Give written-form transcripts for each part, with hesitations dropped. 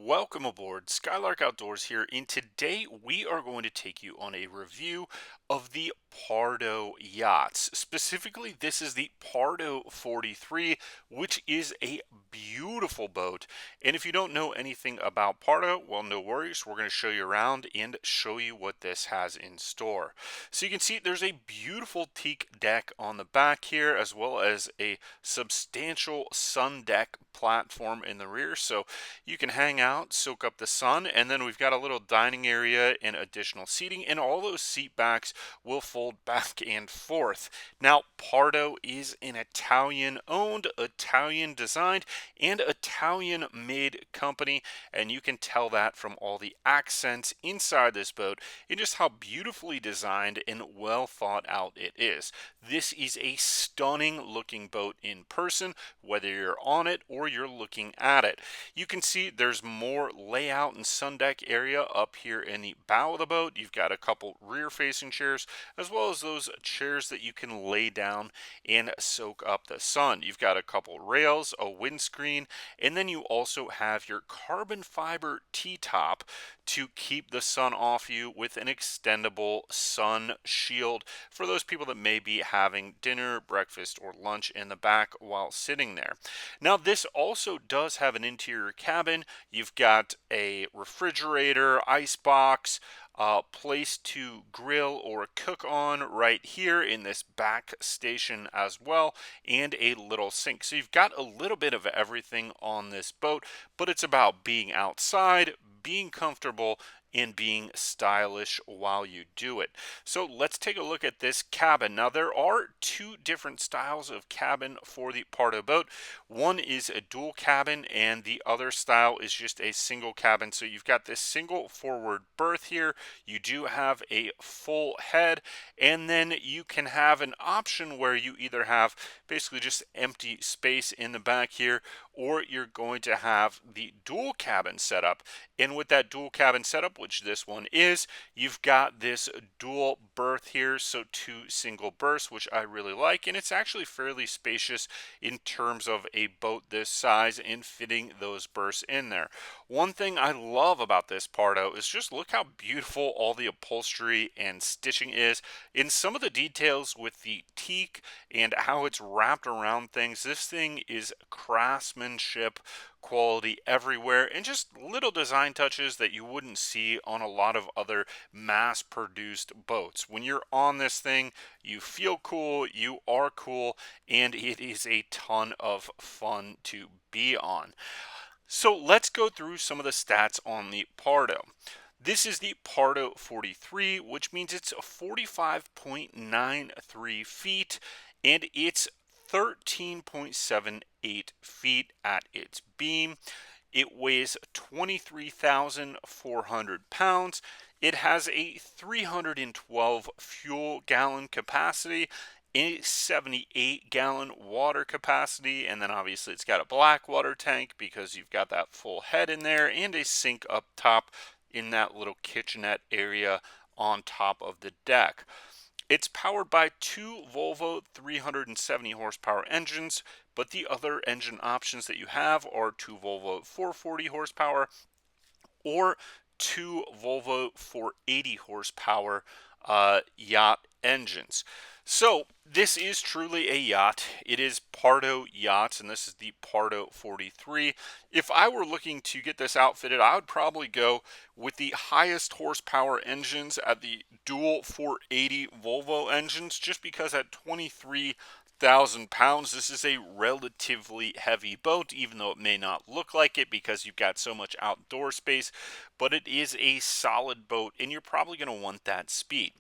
Welcome aboard Skylark Outdoors here, and today we are going to take you on a review of the Pardo yachts. Specifically, this is the Pardo 43, which is a beautiful boat. And if you don't know anything about Pardo, well, no worries. We're going to show you around and show you what this has in store. So you can see there's a beautiful teak deck on the back here, as well as a substantial sun deck platform in the rear. So you can hang out, soak up the sun, and then we've got a little dining area and additional seating, and all those seat backs will fold back and forth. Now, Pardo is an Italian-owned, Italian-designed, and Italian-made company, and you can tell that from all the accents inside this boat and just how beautifully designed and well thought out it is. This is a stunning looking boat in person, whether you're on it or you're looking at it. You can see there's more layout and sun deck area up here in the bow of the boat. You've got a couple rear facing chairs, as well as those chairs that you can lay down and soak up the sun. You've got a couple rails, a windscreen, and then you also have your carbon fiber T-top to keep the sun off you with an extendable sun shield for those people that may be having dinner, breakfast, or lunch in the back while sitting there. Now, this also does have an interior cabin. You've got a refrigerator, ice box, place to grill or cook on right here in this back station as well, and a little sink. So you've got a little bit of everything on this boat, but it's about being outside, being comfortable, and being stylish while you do it. So let's take a look at this cabin. Now, there are two different styles of cabin for the Pardo boat. One is a dual cabin and the other style is just a single cabin. So you've got this single forward berth here. You do have a full head, and then you can have an option where you either have basically just empty space in the back here, or you're going to have the dual cabin setup. And with that dual cabin setup, which this one is, you've got this dual berth here, so two single berths, which I really like, and it's actually fairly spacious in terms of a boat this size and fitting those berths in there. One thing I love about this Pardo is just look how beautiful all the upholstery and stitching is. In some of the details with the teak and how it's wrapped around things, this thing is craftsmanship quality everywhere, and just little design touches that you wouldn't see on a lot of other mass-produced boats. When you're on this thing, you feel cool, you are cool, and it is a ton of fun to be on. So let's go through some of the stats on the Pardo. This is the Pardo 43, which means it's 45.93 feet, and it's 13.78 feet at its beam. It weighs 23,400 pounds. It has a 312 fuel gallon capacity, a 78-gallon water capacity, and then obviously it's got a black water tank because you've got that full head in there, and a sink up top in that little kitchenette area on top of the deck. It's powered by two Volvo 370 horsepower engines, but the other engine options that you have are two Volvo 440 horsepower or two Volvo 480 horsepower yacht engines. So this is truly a yacht. It is Pardo Yachts, and this is the Pardo 43. If I were looking to get this outfitted, I would probably go with the highest horsepower engines at the dual 480 Volvo engines, just because at 23,000 pounds, this is a relatively heavy boat, even though it may not look like it because you've got so much outdoor space, but it is a solid boat, and you're probably going to want that speed.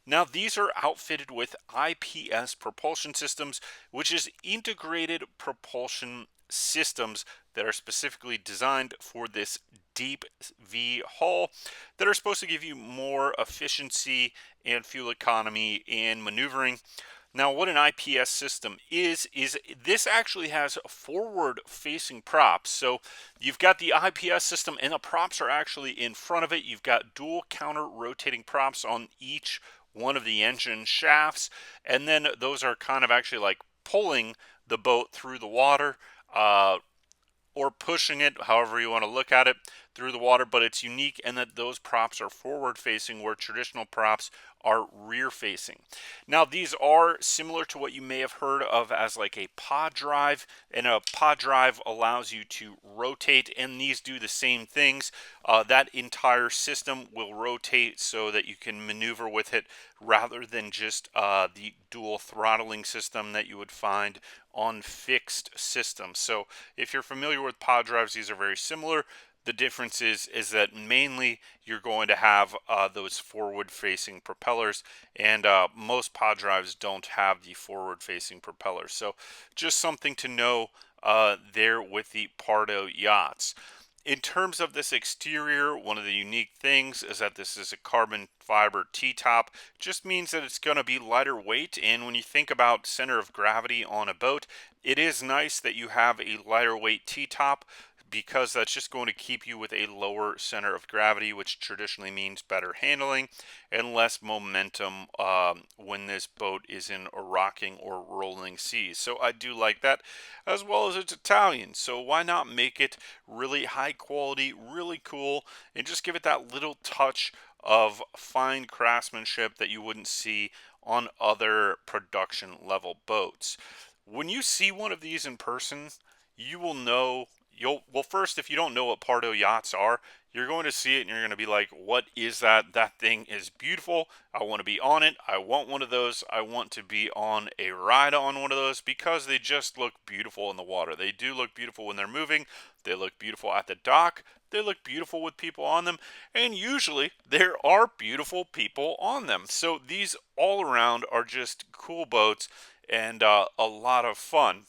Now, these are outfitted with IPS propulsion systems, which is integrated propulsion systems that are specifically designed for this deep V hull that are supposed to give you more efficiency and fuel economy and maneuvering. Now, what an IPS system is this actually has forward-facing props. So you've got the IPS system, and the props are actually in front of it. You've got dual counter-rotating props on each one of the engine shafts, and then those are kind of actually like pulling the boat through the water. or pushing it, however you want to look at it, through the water, but it's unique in that those props are forward facing where traditional props are rear facing. Now, these are similar to what you may have heard of as like a pod drive, and a pod drive allows you to rotate, and these do the same things. That entire system will rotate so that you can maneuver with it rather than just the dual throttling system that you would find on fixed systems. So if you're familiar with pod drives, these are very similar. The difference is that mainly you're going to have those forward-facing propellers, and most pod drives don't have the forward-facing propellers. So just something to know there with the Pardo yachts. In terms of this exterior, one of the unique things is that this is a carbon fiber T-top. Just means that it's going to be lighter weight, and when you think about center of gravity on a boat, it is nice that you have a lighter weight T-top, because that's just going to keep you with a lower center of gravity, which traditionally means better handling and less momentum when this boat is in a rocking or rolling seas. So I do like that, as well as it's Italian. So why not make it really high quality, really cool, and just give it that little touch of fine craftsmanship that you wouldn't see on other production level boats. When you see one of these in person, you will know. Well, first, if you don't know what Pardo yachts are, you're going to see it and you're going to be like, what is that? That thing is beautiful. I want to be on it. I want one of those. I want to be on a ride on one of those, because they just look beautiful in the water. They do look beautiful when they're moving. They look beautiful at the dock. They look beautiful with people on them. And usually there are beautiful people on them. So these all around are just cool boats, and a lot of fun.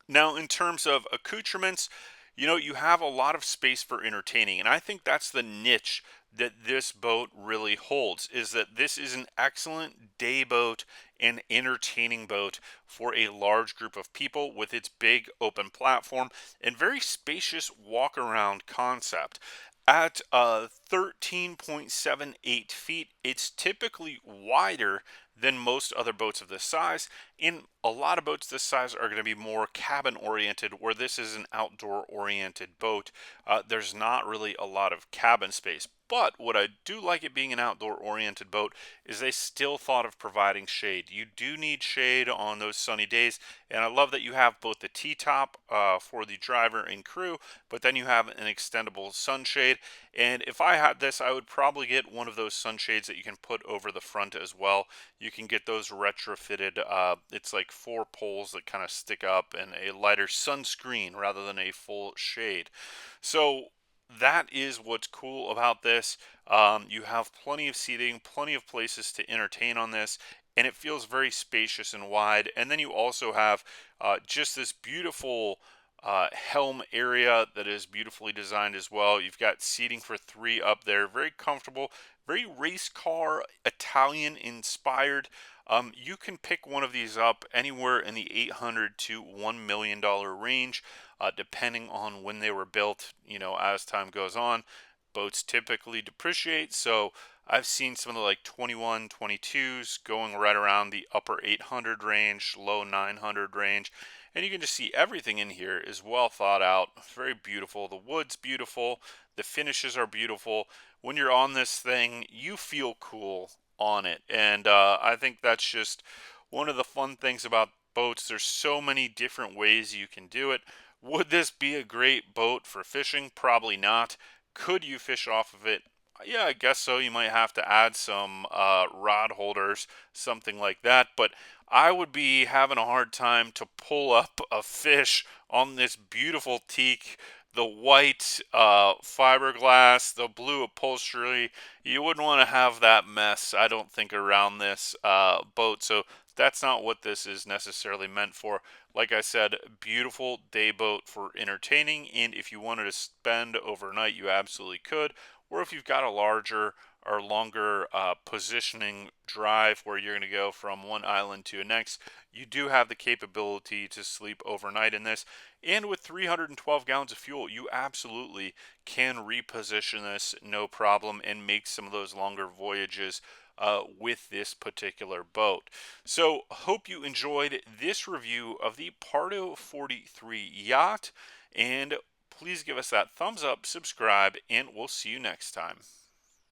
Now, in terms of accoutrements, you have a lot of space for entertaining, and I think that's the niche that this boat really holds, is that this is an excellent day boat and entertaining boat for a large group of people with its big open platform and very spacious walk around concept. At 13.78 feet, it's typically wider than most other boats of this size. And a lot of boats this size are going to be more cabin oriented, where this is an outdoor oriented boat. There's not really a lot of cabin space. But what I do like it being an outdoor oriented boat is they still thought of providing shade. You do need shade on those sunny days, and I love that you have both the T-top for the driver and crew, but then you have an extendable sunshade. And if I had this, I would probably get one of those sunshades that you can put over the front as well. You can get those retrofitted. It's like four poles that kind of stick up, and a lighter sunscreen rather than a full shade. So that is what's cool about this. You have plenty of seating, plenty of places to entertain on this, and it feels very spacious and wide. And then you also have just this beautiful helm area that is beautifully designed as well. You've got seating for three up there, very comfortable, very race car Italian inspired. You can pick one of these up anywhere in the $800 to $1 million range, depending on when they were built. As time goes on, boats typically depreciate, so I've seen some of the like 21, 22s going right around the upper 800 range, low 900 range. And you can just see everything in here is well thought out, very beautiful. The wood's beautiful, the finishes are beautiful. When you're on this thing, you feel cool on it. And I think that's just one of the fun things about boats. There's so many different ways you can do it. Would this be a great boat for fishing? Probably not. Could you fish off of it? Yeah, I guess so. You might have to add some rod holders, something like that. But I would be having a hard time to pull up a fish on this beautiful teak, the white fiberglass, the blue upholstery. You wouldn't want to have that mess, I don't think, around this boat. So that's not what this is necessarily meant for. Like I said, beautiful day boat for entertaining, and if you wanted to spend overnight, you absolutely could. Or if you've got a larger or longer positioning drive where you're going to go from one island to the next, you do have the capability to sleep overnight in this. And with 312 gallons of fuel, you absolutely can reposition this no problem and make some of those longer voyages with this particular boat. So, hope you enjoyed this review of the Pardo 43 yacht. And please give us that thumbs up, subscribe, and we'll see you next time.